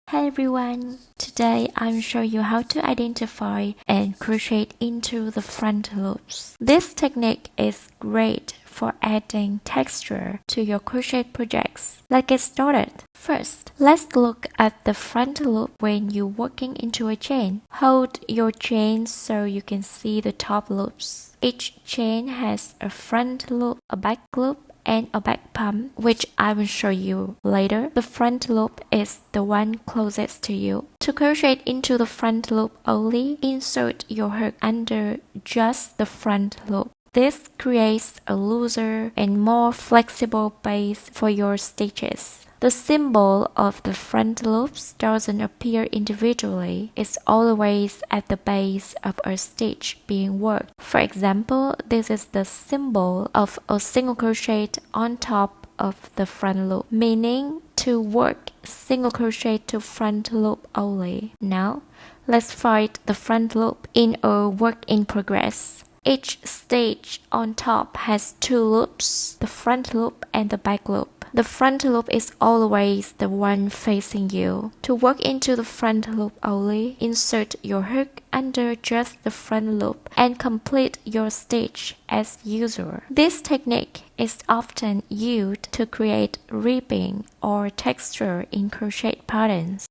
Hey everyone! Today I'm showing you how to identify and crochet into the front loops. This technique is great for adding texture to your crochet projects. Let's get started. First, let's look at the front loop when you're working into a chain. Hold your chain so you can see the top loops. Each chain has a front loop, a back loop, and a back pump, which I will show you later. The front loop is the one closest to you. To crochet into the front loop only, insert your hook under just the front loop. This creates a looser and more flexible base for your stitches. The symbol of the front loops doesn't appear individually. It's always at the base of a stitch being worked. For example, this is the symbol of a single crochet on top of the front loop, meaning to work single crochet to front loop only. Now, let's find the front loop in a work in progress. Each stitch on top has two loops, the front loop and the back loop. The front loop is always the one facing you. To work into the front loop only, insert your hook under just the front loop and complete your stitch as usual. This technique is often used to create ribbing or texture in crochet patterns.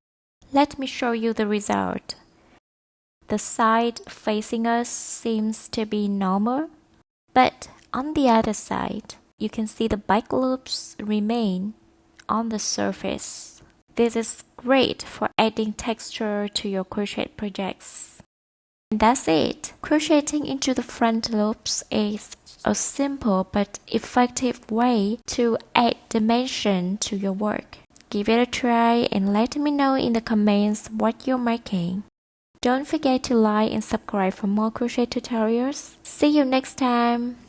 Let me show you the result. The side facing us seems to be normal, but on the other side, you can see the back loops remain on the surface. This is great for adding texture to your crochet projects. And that's it. Crocheting into the front loops is a simple but effective way to add dimension to your work. Give it a try and let me know in the comments what you're making. Don't forget to like and subscribe for more crochet tutorials. See you next time!